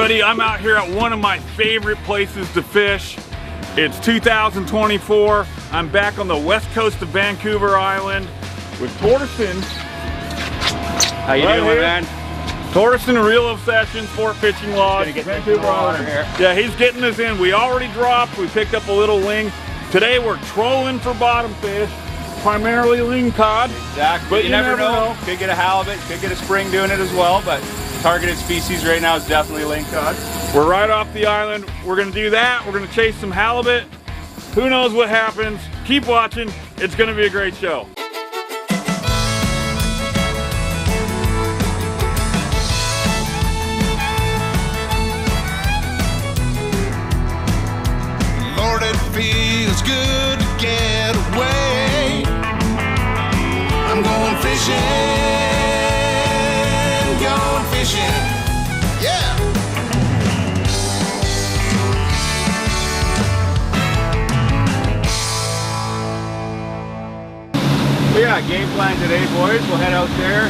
everybody, I'm out here at one of my favorite places to fish. It's 2024. I'm back on the west coast of Vancouver Island with Torsten. How you doing, man? Torsten, Reel Obsession, Sport Fishing Lodge, Vancouver Island. Yeah, he's getting us in. We already dropped. We picked up a little ling. Today we're trolling for bottom fish, primarily lingcod. Exactly. But you never know. Could get a halibut, could get a spring doing it as well, but targeted species right now is definitely lingcod. We're right off the island. We're gonna do that. We're gonna chase some halibut. Who knows what happens? Keep watching. It's gonna be a great show. Lord, it feels good to get away. I'm going fishing, going fishing. Yeah. So yeah, game plan today, boys. We'll head out there,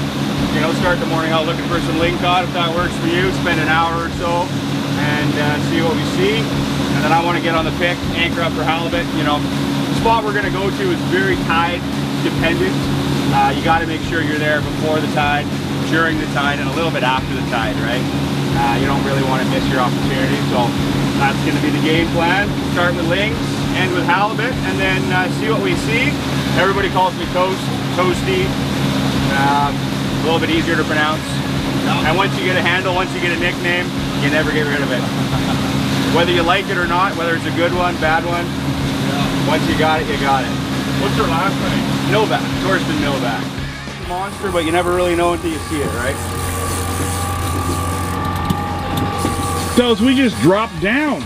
you know, start the morning out looking for some lingcod if that works for you. Spend an hour or so and see what we see. And then I want to get on the pick, anchor up for halibut. You know, the spot we're going to go to is very tide dependent. You got to make sure you're there before the tide, during the tide, and a little bit after the tide, right? You don't really want to miss your opportunity. So that's going to be the game plan. Start with lings, end with halibut, and then see what we see. Everybody calls me Toasty. A little bit easier to pronounce. And once you get a handle, once you get a nickname, you never get rid of it. Whether you like it or not, whether it's a good one, bad one, once you got it, you got it. What's your last name? Novak, Torsten Novak. Monster, but you never really know until you see it, right? So we just dropped down.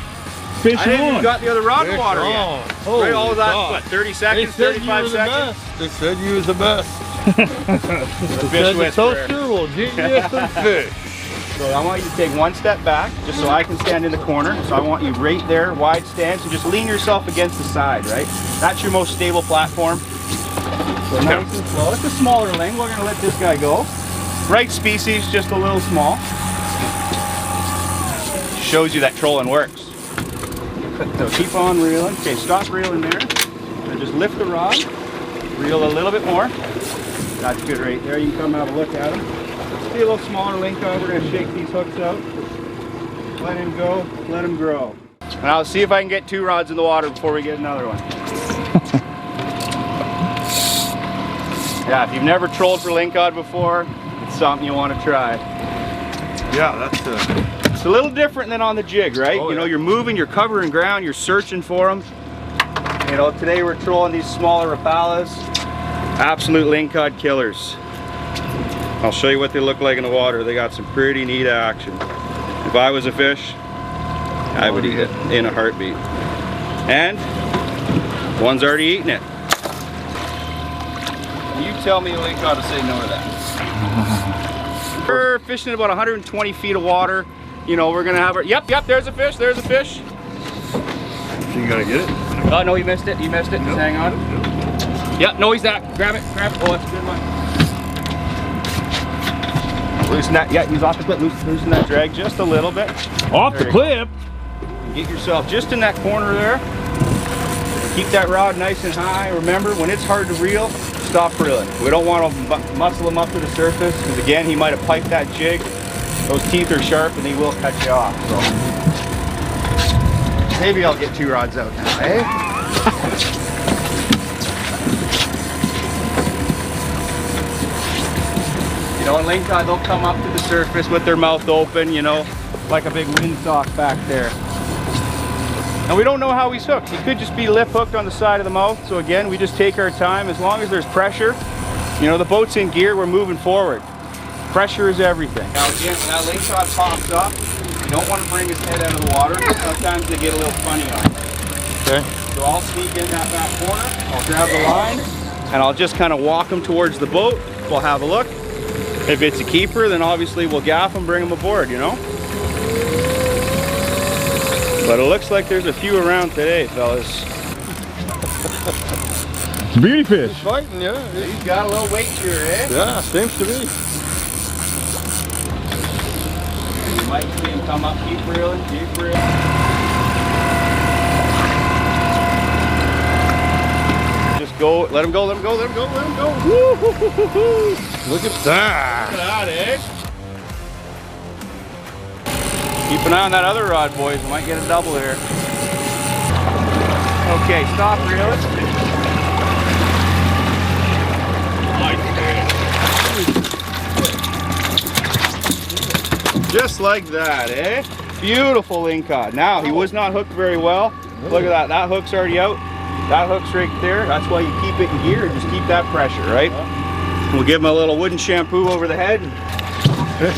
Fish I didn't on. even got the other rod in the water yet. Right, all of that, what, 30 seconds, 35 seconds? They said you was the best. The fish The whisperer. toaster will get you some fish. So I want you to take one step back, just so I can stand in the corner. So I want you right there, wide stance, and just lean yourself against the side, right? That's your most stable platform. So nice and slow. It's a smaller ling. We're gonna let this guy go. Right species, just a little small. Shows you that trolling works. So keep on reeling. Okay, stop reeling there. And just lift the rod. Reel a little bit more. That's good right there. You can come have a look at him. See a little smaller lingcod. We're gonna shake these hooks out. Let him go, let him grow. And I'll see if I can get 2 rods in the water before we get another one. Yeah, if you've never trolled for lingcod before, it's something you want to try. Yeah, that's It's a little different than on the jig, right? Oh, you know, yeah. you're moving, you're covering ground, you're searching for them. You know, today we're trolling these smaller Rapalas. Absolute lingcod killers. I'll show you what they look like in the water. They got some pretty neat action. If I was a fish, I would eat it in a heartbeat. And one's already eaten it. You tell me a lingcod to say no to that. We're fishing about 120 feet of water. You know, we're gonna have our, yep, there's a fish, there's a fish. So you gotta get it? Oh no, you missed it, Just hang on. Yep, no, he's that. Grab it. Oh, that's a good one. Loosen that, yeah, he's off the clip. Loosen that drag just a little bit. Off There the you clip. go. Get yourself just in that corner there. Keep that rod nice and high. Remember, when it's hard to reel, stop reeling. We don't want to muscle him up to the surface, because again, he might have piped that jig. Those teeth are sharp and they will cut you off. So maybe I'll get 2 rods out now, eh? You know, in lingcod, they'll come up to the surface with their mouth open, you know, like a big windsock back there. And we don't know how he's hooked. He could just be lip hooked on the side of the mouth. So again, we just take our time. As long as there's pressure, you know, the boat's in gear, we're moving forward. Pressure is everything. Now again, when that lingcod pops up, you don't want to bring his head out of the water. Sometimes they get a little funny on you. Okay. So I'll sneak in that back corner, I'll grab the line, and I'll just kind of walk him towards the boat. We'll have a look. If it's a keeper, then obviously we'll gaff him, bring him aboard, you know? But it looks like there's a few around today, fellas. Beauty fish. He's fighting, yeah. He's got a little weight to her, eh? Yeah, seems to be. You might see him come up, keep reeling, keep reeling. Just go, let him go, let him go, let him go, let him go. Woo-hoo-hoo-hoo. Look at that. Look at that, eh? Keep an eye on that other rod, boys. We might get a double here. Okay, stop reeling. Just like that, eh? Beautiful lingcod. Now, he was not hooked very well. Look at that. That hook's already out. That hook's right there. That's why you keep it in gear and just keep that pressure, right? We'll give him a little wooden shampoo over the head.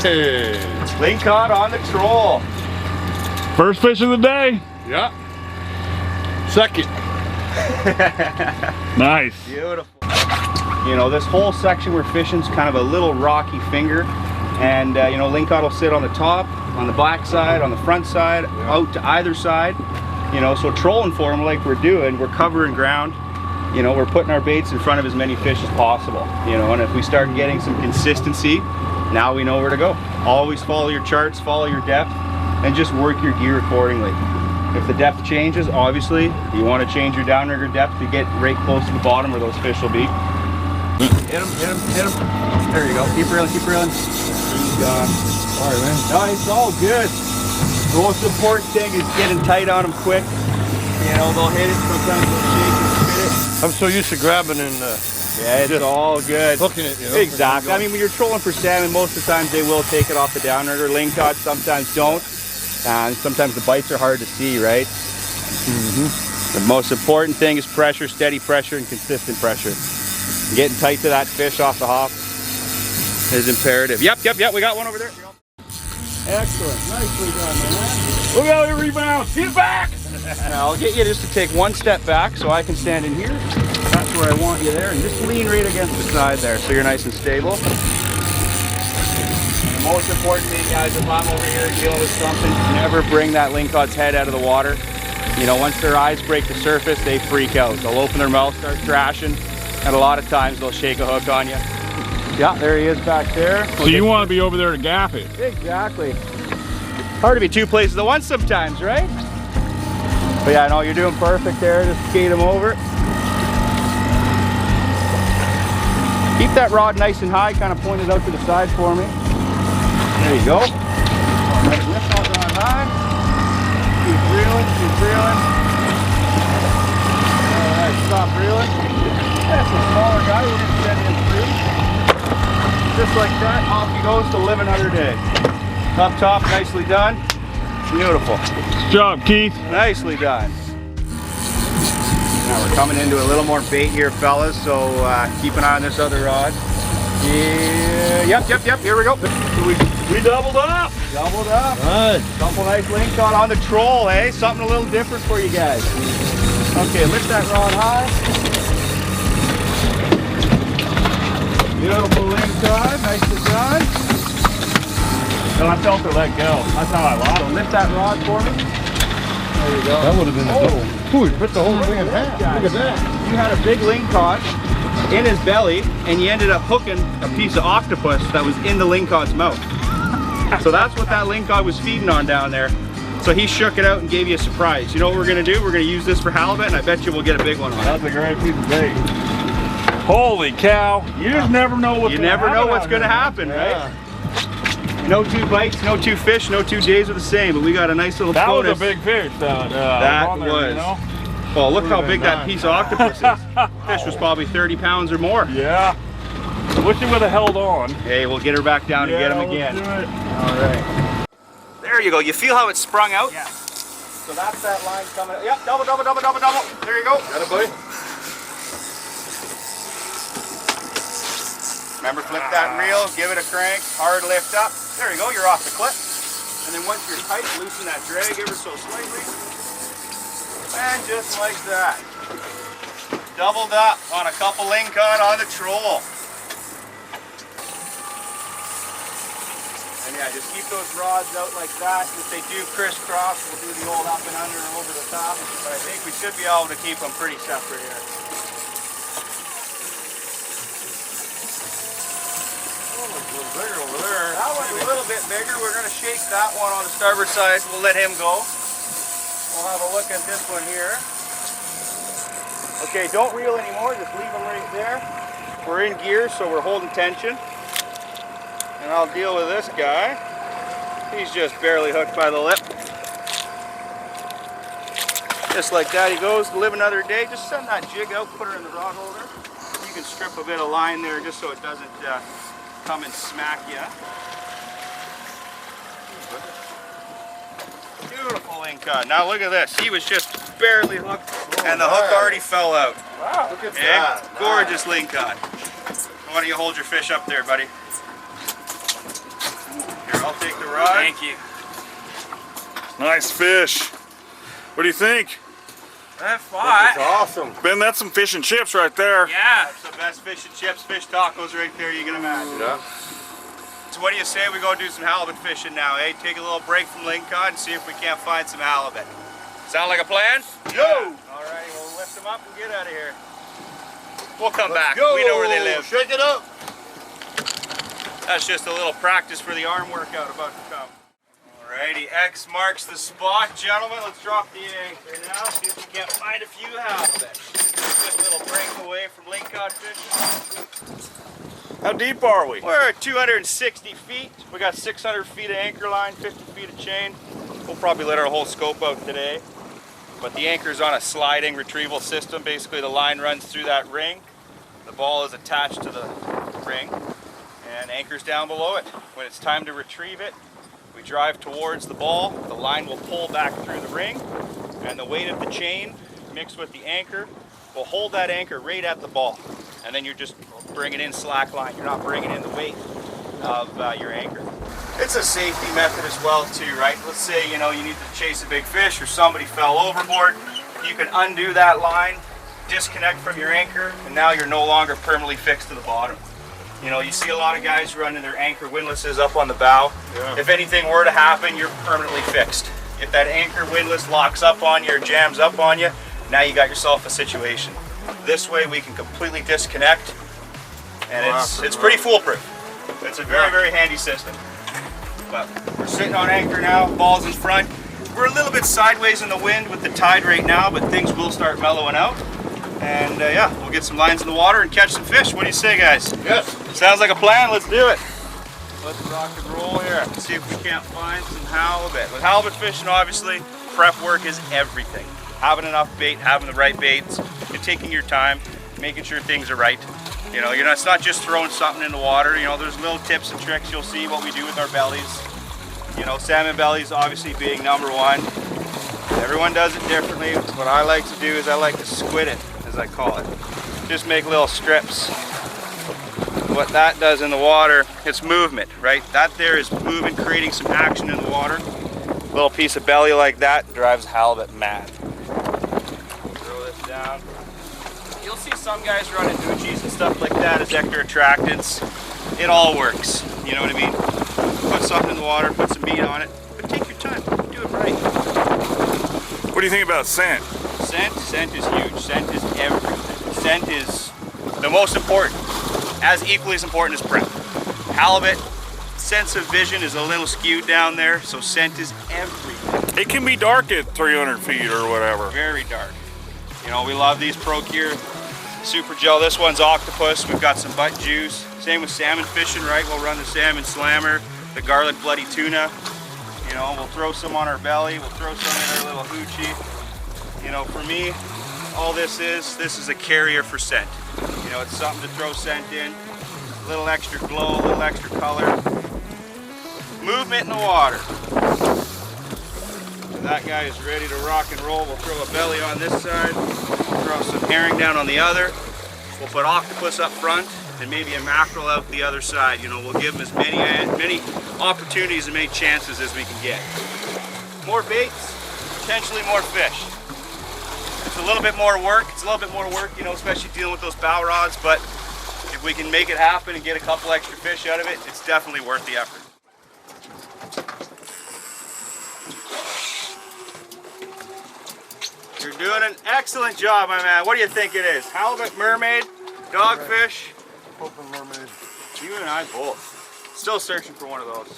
Hey. Lingcod on the troll. First fish of the day. Yeah. Second. Nice. Beautiful. You know, this whole section we're fishing is kind of a little rocky finger. And, you know, lingcod will sit on the top, on the back side, on the front side, out to either side. You know, so trolling for them like we're doing, we're covering ground. You know, we're putting our baits in front of as many fish as possible. You know, and if we start getting some consistency, now we know where to go. Always follow your charts, follow your depth, and just work your gear accordingly. If the depth changes, obviously, you want to change your downrigger depth to get right close to the bottom where those fish will be. Hit him, hit him, hit him. There you go. Keep reeling, keep reeling. He's gone. Sorry, man. No, it's all good. The most important thing is getting tight on them quick. You know, they'll hit it, sometimes they'll shake and spit it. I'm so used to grabbing and Yeah, it's all good. hooking it, you know. Exactly. I mean, when you're trolling for salmon, most of the times they will take it off the downrigger. Lingcod sometimes don't. And sometimes the bites are hard to see, right? The most important thing is pressure, steady pressure, and consistent pressure. Getting tight to that fish off the hop is imperative. Yep, yep, yep, we got one over there. Excellent, nicely done, man. Look how he rebounds. He's back. Now, I'll get you just to take one step back so I can stand in here. That's where I want you there, and just lean right against the side there so you're nice and stable. The most important thing, guys, if I'm over here dealing with something, never bring that lingcod's head out of the water. You know, once their eyes break the surface, they freak out. They'll open their mouth, start thrashing, and a lot of times they'll shake a hook on you. Yeah, there he is back there. So you want to be over there to gap it. Exactly. Hard to be two places at once sometimes, right? But yeah, no, you're doing perfect there. Just skate him over. Keep that rod nice and high, kind of pointed out to the side for me. There you go. All right, lift that rod high. Keep reeling, keep reeling. All right, stop reeling. That's a smaller guy. We're going to send him free. Just like that, off he goes to live another day. Up top, nicely done. Beautiful. Good job, Keith. Nicely done. Now we're coming into a little more bait here, fellas, so keep an eye on this other rod. Yeah, yep, here we go. We doubled up. Doubled up. Good. Couple nice lingcod on the troll, eh? Something a little different for you guys. Okay, lift that rod high. Beautiful lingcod, nicely done. No, I felt her let go. That's how I lost So it. lift that rod for me. There you go. That would have been a double. Ooh, he put the whole thing in half. Look at that. You had a big lingcod in his belly, and you ended up hooking a piece of octopus that was in the lingcod's mouth. So that's what that lingcod was feeding on down there. So he shook it out and gave you a surprise. You know what we're gonna do? We're gonna use this for halibut, and I bet you we'll get a big one on it. That's a great piece of bait. Holy cow. You just never know what's You gonna never know happen what's out gonna here. happen, right? No two bites, no two fish, no 2 days are the same, but we got a nice little That bonus. was a big fish. That on there, was. You know? Well, look how Would've big been that nice. piece of octopus is. Fish was probably 30 pounds or more. Yeah. I wish it would have held on. Hey, we'll get her back down and get him let's again. do it. All right. There you go. You feel how it sprung out? Yeah. So that's that line coming out. Yep, double, double, double, double, double. There you go. Got it, buddy. Remember, flip that reel, give it a crank, hard lift up. There you go, you're off the clip. And then once you're tight, loosen that drag ever so slightly. And just like that. Doubled up on a couple lingcod on the troll. And yeah, just keep those rods out like that. If they do crisscross, we'll do the old up and under and over the top. But I think we should be able to keep them pretty separate here. bigger over there. That one's a little bit bigger. We're going to shake that one on the starboard side. We'll let him go. We'll have a look at this one here. Okay, don't reel anymore. Just leave him right there. We're in gear, so we're holding tension. And I'll deal with this guy. He's just barely hooked by the lip. Just like that he goes to live another day. Just send that jig out, put her in the rod holder. You can strip a bit of line there just so it doesn't come and smack you. Beautiful lingcod. Now look at this. He was just barely hooked and the hook already fell out. Wow, look at Yeah, that. gorgeous lingcod. Why don't you hold your fish up there, buddy? Here, I'll take the rod. Thank you. Nice fish. What do you think? That That's awesome. Ben, that's some fish and chips right there. Yeah, it's the best fish and chips, fish tacos right there you can imagine. Yeah. So what do you say we go do some halibut fishing now, eh? Take a little break from lingcod and see if we can't find some halibut. Sound like a plan? Go! Alrighty, we'll lift them up and get out of here. We'll come back. Go. We know where they live. Shake it up. That's just a little practice for the arm workout about to come. Alrighty, X marks the spot, gentlemen. Let's drop the anchor now. See if we can't find a few halibut. Just a little break away from lingcod fishing. How deep are we? We're at 260 feet. We got 600 feet of anchor line, 50 feet of chain. We'll probably let our whole scope out today. But the anchor's on a sliding retrieval system. Basically, the line runs through that ring. The ball is attached to the ring and anchor's down below it. When it's time to retrieve it, we drive towards the ball. The line will pull back through the ring, and the weight of the chain mixed with the anchor will hold that anchor right at the ball. And then you're just bringing in slack line. You're not bringing in the weight of your anchor. It's a safety method as well too, right? Let's say, you know, you need to chase a big fish or somebody fell overboard. You can undo that line, disconnect from your anchor, and now you're no longer permanently fixed to the bottom. You know, you see a lot of guys running their anchor windlasses up on the bow. Yeah. If anything were to happen, you're permanently fixed. If that anchor windlass locks up on you or jams up on you, now you got yourself a situation. This way we can completely disconnect, and it's pretty foolproof. It's a very, very handy system. But we're sitting on anchor now, ball's in front. We're a little bit sideways in the wind with the tide right now, but things will start mellowing out. And yeah, we'll get some lines in the water and catch some fish. What do you say, guys? Yes. Sounds like a plan. Let's do it. Let's rock and roll here. Let's see if we can't find some halibut. With halibut fishing, obviously, prep work is everything. Having enough bait, having the right baits, and taking your time, making sure things are right. You know, it's not just throwing something in the water. You know, there's little tips and tricks. You'll see what we do with our bellies. You know, salmon bellies obviously being number one. Everyone does it differently. What I like to do is I like to squid it, as I call it. Just make little strips. What that does in the water, it's movement, right? That there is movement, creating some action in the water. A little piece of belly like that drives halibut mad. Throw this down. You'll see some guys running Uchi's and stuff like that as ector attractants. It all works, you know what I mean? Put something in the water, put some meat on it, but take your time, do it right. What do you think about scent? Scent is huge. Scent is everything. Scent is the most important, as equally as important as prep. Halibut, sense of vision is a little skewed down there, so scent is everything. It can be dark at 300 feet or whatever. Very dark. You know, we love these Pro-Cure Super Gel. This one's octopus. We've got some butt juice. Same with salmon fishing, right? We'll run the salmon slammer, the garlic bloody tuna. You know, we'll throw some on our belly. We'll throw some in our little hoochie. You know, for me, all this is a carrier for scent. You know, it's something to throw scent in. A little extra glow, a little extra color. Movement in the water. So that guy is ready to rock and roll. We'll throw a belly on this side. Throw some herring down on the other. We'll put octopus up front and maybe a mackerel out the other side. You know, we'll give them as many opportunities and many chances as we can get. More baits, potentially more fish. It's a little bit more work. You know, especially dealing with those bow rods, but if we can make it happen and get a couple extra fish out of it, it's definitely worth the effort. You're doing an excellent job, my man. What do you think it is? Halibut, mermaid, dogfish? Open mermaid. You and I both. Still searching for one of those.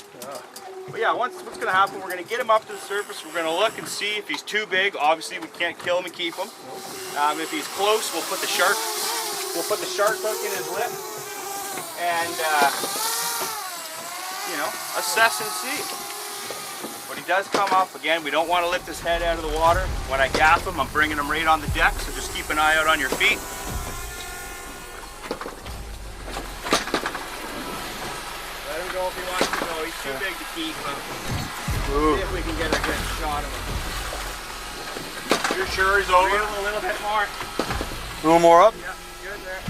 But yeah, what's gonna happen, we're gonna get him up to the surface, we're gonna look and see if he's too big. Obviously we can't kill him and keep him. If he's close, we'll put the shark hook in his lip and you know, assess and see. When he does come up, again, we don't want to lift his head out of the water. When I gaff him, I'm bringing him right on the deck, so just keep an eye out on your feet. Let him go if he wants to go. He's too big to keep him. See if we can get a good shot of him. You're sure he's over? Reel a little bit more. A little more up? Yeah, good there.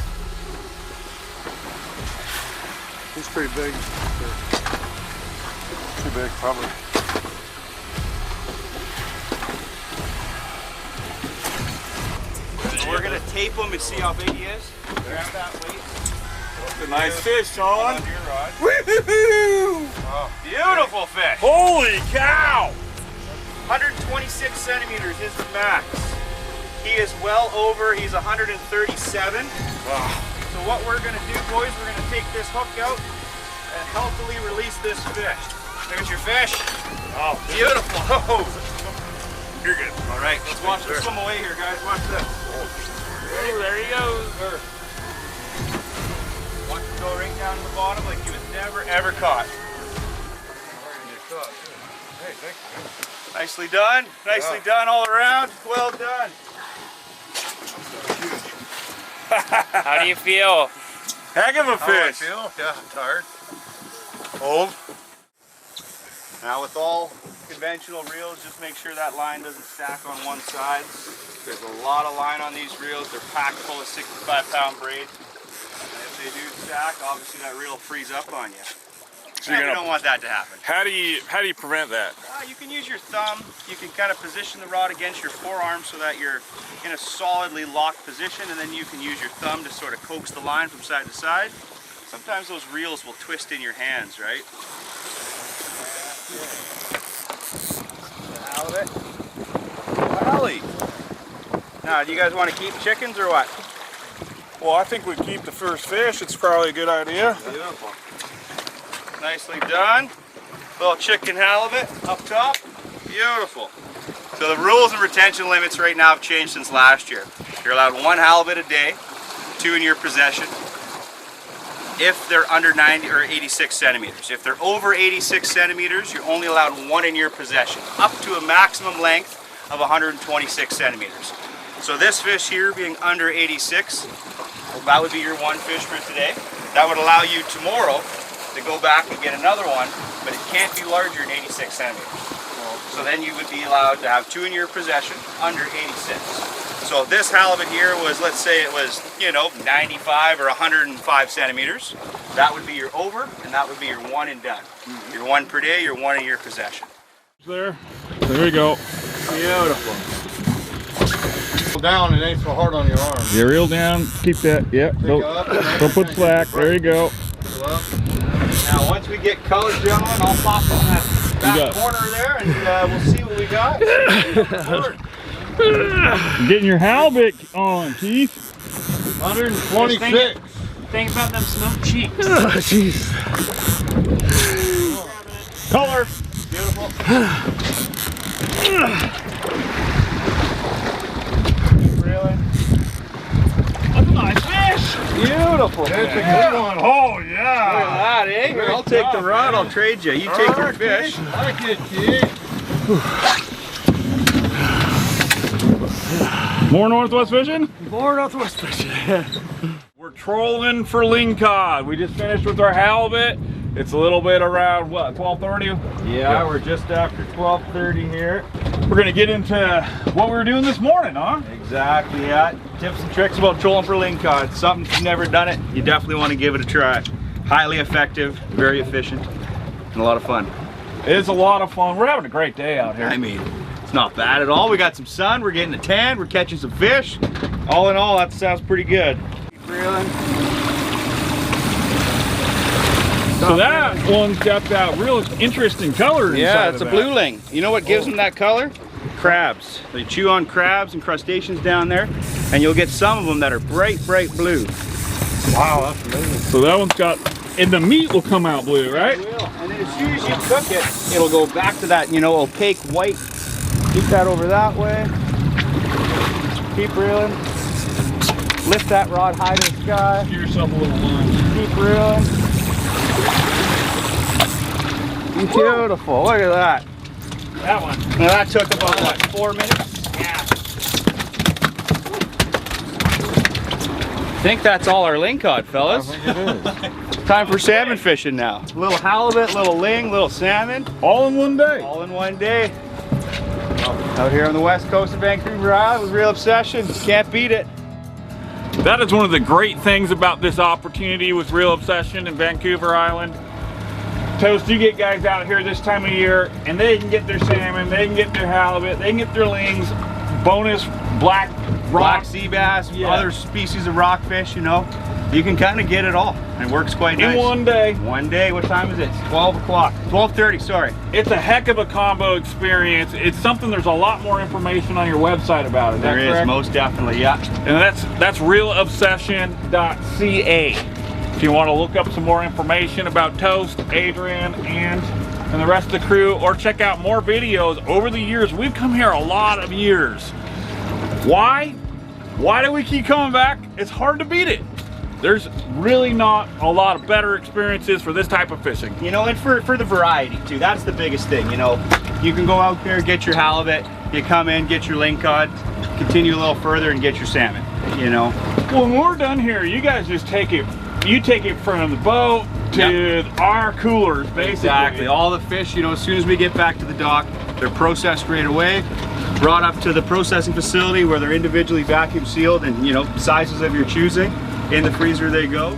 He's pretty big. Too big, probably. We're gonna tape him and see how big he is. Grab that weight. It's a nice fish, Sean. Woo-hoo-hoo! Beautiful fish. Holy cow! 126 centimeters is the max. He is well over, he's 137. So what we're gonna do, boys, we're gonna take this hook out and healthily release this fish. There's your fish. Oh, Beautiful. Oh. you're good. All right, let's watch him swim away here, guys. Watch this. Oh, there he goes. Watch him go right down to the bottom like he was never, ever caught. Hey, thank you. Nicely done. Nicely done all around. Well done. How do you feel? Heck of a How do I fish. feel? Yeah, I'm tired. Old. Now with all conventional reels, just make sure that line doesn't stack on one side. There's a lot of line on these reels. They're packed full of 65-pound braids. And if they do stack, obviously that reel will freeze up on you. So We don't want that to happen. How do you prevent that? You can use your thumb. You can kind of position the rod against your forearm so that you're in a solidly locked position, and then you can use your thumb to sort of coax the line from side to side. Sometimes those reels will twist in your hands, right? Halibut. Hallie. Now, do you guys want to keep chickens or what? Well, I think we keep the first fish. It's probably a good idea. Beautiful. Nicely done. Little chicken halibut up top. Beautiful. So the rules and retention limits right now have changed since last year. You're allowed 1 halibut a day, 2 in your possession, if they're under 90 or 86 centimeters. If they're over 86 centimeters, you're only allowed 1 in your possession, up to a maximum length of 126 centimeters. So this fish here being under 86, that would be your 1 fish for today. That would allow you tomorrow to go back and get another one, but it can't be larger than 86 centimeters. So then you would be allowed to have 2 in your possession under 86. So this halibut here was, let's say it was, you know, 95 or 105 centimeters. That would be your over, and that would be your 1 and done. Your 1 per day, your 1 in your possession. There we go. Beautiful. Pull down, it ain't so hard on your arm. You reel down, keep that. Yep. Don't put slack. There you go. Now once we get color, gentlemen, I'll pop in that back corner there, and we'll see what we got. Getting your halibut on, Keith. 126. Think about them smoked cheeks. Jeez. Color. Beautiful. That's a nice fish. Beautiful. That's a good one. Oh Look yeah. at that, eh? Here, I'll take the rod, I'll trade you. You take your fish. I like it, kid. More northwest fishing? More northwest fishing. We're trolling for lingcod. We just finished with our halibut. It's a little bit around what, 12:30? Yeah, we're just after 12:30 here. We're gonna get into what we were doing this morning, huh? Exactly, yeah. Tips and tricks about trolling for lingcod. Something if you've never done it, you definitely want to give it a try. Highly effective, very efficient, and a lot of fun. It's a lot of fun. We're having a great day out here. I mean, it's not bad at all. We got some sun, we're getting a tan, we're catching some fish. All in all, that sounds pretty good. Keep reeling. So that one's got that real interesting color inside Yeah, it's of a that. blue ling. You know what gives them that color? Crabs. They chew on crabs and crustaceans down there, and you'll get some of them that are bright, bright blue. Wow, that's amazing. So that one's got and the meat will come out blue, right? It will. And then as soon as you cook it, it'll go back to that, you know, opaque white. Keep that over that way. Keep reeling. Lift that rod high to the sky. Give yourself a little line. Keep reeling. Beautiful. Look at that. That one. Now that took about what, 4 minutes? Yeah. I think that's all our lingcod, fellas. I think it is. Time for salmon fishing now. Little halibut, little ling, little salmon. All in one day. All in one day. Out here on the west coast of Vancouver Island with Real Obsession. Can't beat it. That is one of the great things about this opportunity with Real Obsession in Vancouver Island. Toast, you get guys out here this time of year and they can get their salmon, they can get their halibut, they can get their lings, bonus black Black rock. sea bass, Yeah. other species of rockfish, you know. You can kind of get it all. It works quite nice. In one day. One day. What time is it? 12 o'clock. 12:30, sorry. It's a heck of a combo experience. It's something, there's a lot more information on your website about it. Is that There is, correct? most definitely, yeah. And that's realobsession.ca. If you want to look up some more information about Toast, Adrian, and the rest of the crew, or check out more videos over the years. We've come here a lot of years. Why? Why do we keep coming back? It's hard to beat it. There's really not a lot of better experiences for this type of fishing. You know, and for the variety too. That's the biggest thing, you know. You can go out there, get your halibut, you come in, get your lingcod, continue a little further and get your salmon, you know. When we're done here, you guys just take it, you take it from the boat to our coolers, basically. Exactly. All the fish, you know, as soon as we get back to the dock, they're processed right away, brought up to the processing facility where they're individually vacuum sealed and, you know, sizes of your choosing. In the freezer they go.